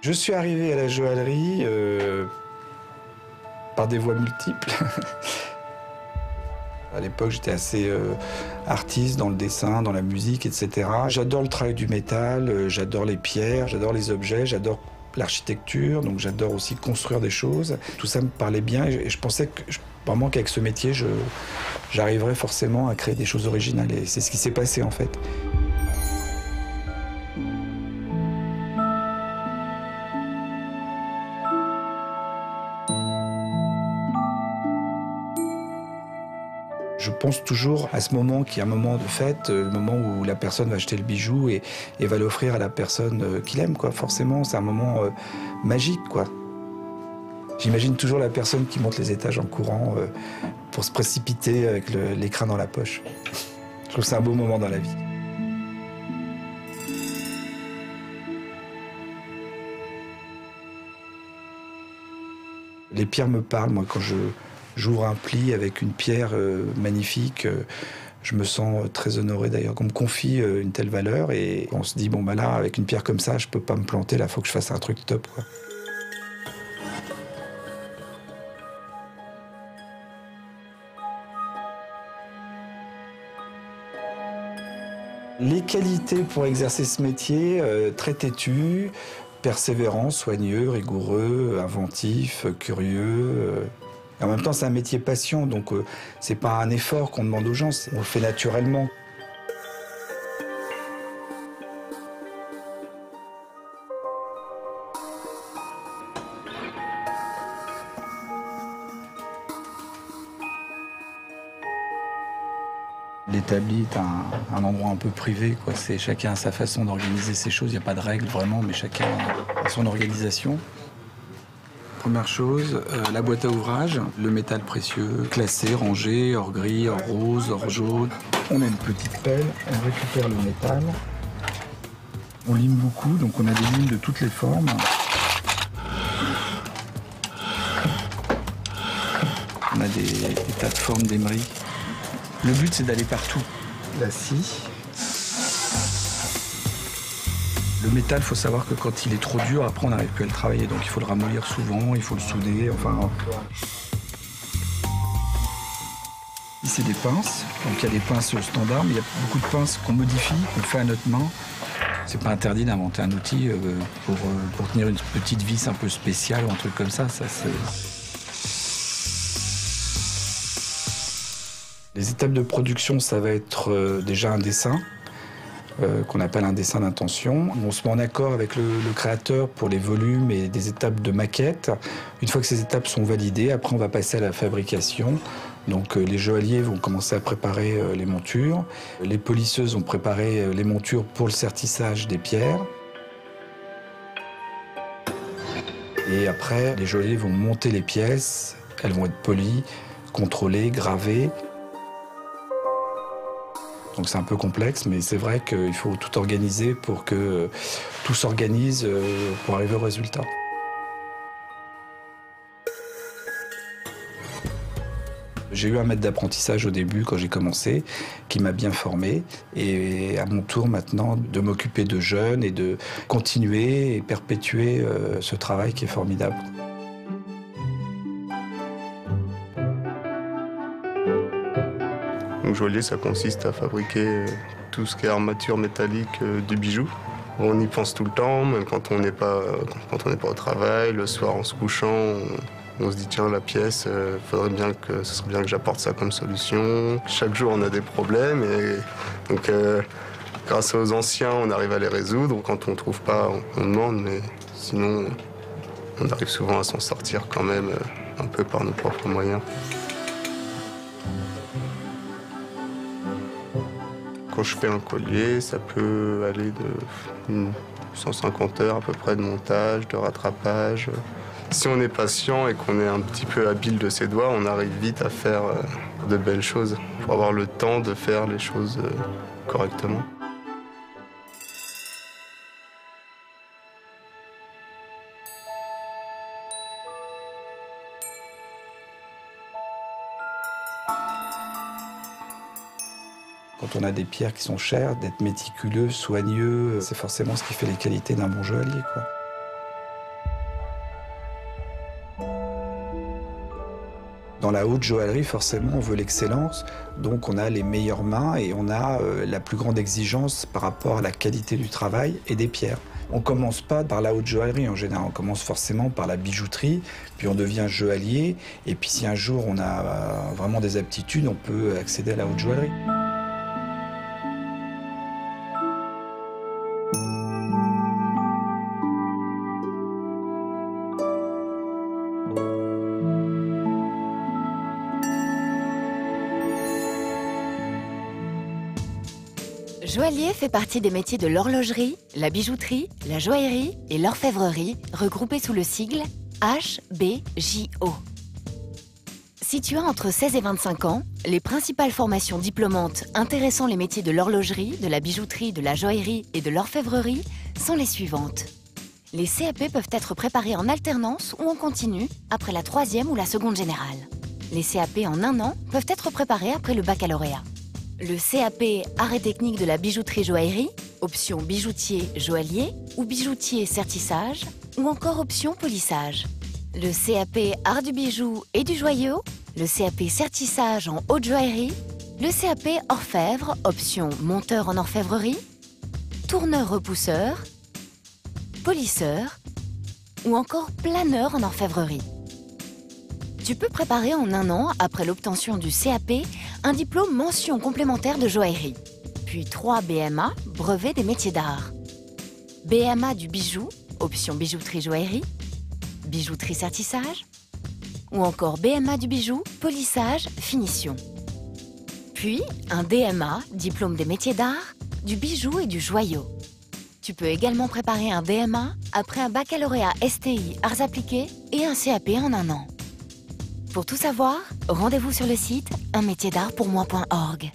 Je suis arrivé à la joaillerie par des voies multiples. À l'époque, j'étais assez artiste dans le dessin, dans la musique, etc. J'adore le travail du métal, j'adore les pierres, j'adore les objets, j'adore l'architecture, donc j'adore aussi construire des choses. Tout ça me parlait bien et je pensais que, vraiment qu'avec ce métier, j'arriverais forcément à créer des choses originales. Et c'est ce qui s'est passé en fait. Je pense toujours à ce moment qui est un moment de fête, le moment où la personne va acheter le bijou et va l'offrir à la personne qu'il aime, quoi. Forcément, c'est un moment magique, quoi. J'imagine toujours la personne qui monte les étages en courant pour se précipiter avec l'écrin dans la poche. Je trouve que c'est un beau moment dans la vie. Les pierres me parlent, moi, quand j'ouvre un pli avec une pierre magnifique, je me sens très honoré d'ailleurs qu'on me confie une telle valeur et on se dit, bon bah là, avec une pierre comme ça, je peux pas me planter, là, faut que je fasse un truc top, quoi. Les qualités pour exercer ce métier, très têtu, persévérant, soigneux, rigoureux, inventif, curieux. En même temps, c'est un métier passion, donc c'est pas un effort qu'on demande aux gens, on le fait naturellement. L'établi est un endroit un peu privé, quoi. C'est chacun a sa façon d'organiser ses choses, il n'y a pas de règles vraiment, mais chacun a son organisation. Première chose, la boîte à ouvrage, le métal précieux, classé, rangé, or gris, or rose, or jaune. On a une petite pelle, on récupère le métal. On lime beaucoup, donc on a des limes de toutes les formes. On a des tas de formes d'émery. Le but, c'est d'aller partout. La scie. Le métal, il faut savoir que quand il est trop dur, après on n'arrive plus à le travailler. Donc il faut le ramollir souvent, il faut le souder, enfin... Ici, c'est des pinces. Donc il y a des pinces standards, mais il y a beaucoup de pinces qu'on modifie, qu'on fait à notre main. C'est pas interdit d'inventer un outil pour tenir une petite vis un peu spéciale ou un truc comme ça. Les étapes de production, ça va être déjà un dessin. Qu'on appelle un dessin d'intention. On se met en accord avec le créateur pour les volumes et des étapes de maquette. Une fois que ces étapes sont validées, après on va passer à la fabrication. Donc les joailliers vont commencer à préparer les montures. Les polisseuses vont préparer les montures pour le sertissage des pierres. Et après, les joailliers vont monter les pièces. Elles vont être polies, contrôlées, gravées. Donc c'est un peu complexe, mais c'est vrai qu'il faut tout organiser pour que tout s'organise pour arriver au résultat. J'ai eu un maître d'apprentissage au début, quand j'ai commencé, qui m'a bien formé. Et à mon tour maintenant de m'occuper de jeunes et de continuer et perpétuer ce travail qui est formidable. Donc joaillier, ça consiste à fabriquer tout ce qui est armature métallique du bijou. On y pense tout le temps, même quand on n'est pas au travail. Le soir, en se couchant, on se dit tiens, la pièce, ce serait bien que j'apporte ça comme solution. Chaque jour, on a des problèmes et donc grâce aux anciens, on arrive à les résoudre. Quand on ne trouve pas, on demande, mais sinon, on arrive souvent à s'en sortir quand même un peu par nos propres moyens. Quand je fais un collier, ça peut aller de 150 heures à peu près de montage, de rattrapage. Si on est patient et qu'on est un petit peu habile de ses doigts, on arrive vite à faire de belles choses. Il faut avoir le temps de faire les choses correctement. Quand on a des pierres qui sont chères, d'être méticuleux, soigneux, c'est forcément ce qui fait les qualités d'un bon joaillier, quoi. Dans la haute joaillerie, forcément, on veut l'excellence, donc on a les meilleures mains et on a la plus grande exigence par rapport à la qualité du travail et des pierres. On ne commence pas par la haute joaillerie en général, on commence forcément par la bijouterie, puis on devient joaillier, et puis si un jour on a vraiment des aptitudes, on peut accéder à la haute joaillerie. Joaillier fait partie des métiers de l'horlogerie, la bijouterie, la joaillerie et l'orfèvrerie, regroupés sous le sigle HBJO. Si tu as entre 16 et 25 ans, les principales formations diplômantes intéressant les métiers de l'horlogerie, de la bijouterie, de la joaillerie et de l'orfèvrerie sont les suivantes. Les CAP peuvent être préparés en alternance ou en continu après la 3e ou la 2e générale. Les CAP en 1 an peuvent être préparés après le baccalauréat. Le CAP Art et technique de la bijouterie-joaillerie, option bijoutier-joaillier ou bijoutier-sertissage, ou encore option polissage. Le CAP Art du bijou et du joyau, le CAP sertissage en haute joaillerie, le CAP orfèvre, option monteur en orfèvrerie, tourneur-repousseur, polisseur ou encore planeur en orfèvrerie. Tu peux préparer en 1 an, après l'obtention du CAP, un diplôme mention complémentaire de joaillerie, puis 3 BMA, brevet des métiers d'art. BMA du bijou, option bijouterie-joaillerie, bijouterie-sertissage, ou encore BMA du bijou, polissage, finition. Puis un DMA, diplôme des métiers d'art, du bijou et du joyau. Tu peux également préparer un DMA après un baccalauréat STI Arts appliqués et un CAP en 1 an. Pour tout savoir, rendez-vous sur le site unmétierdartpourmoi.org.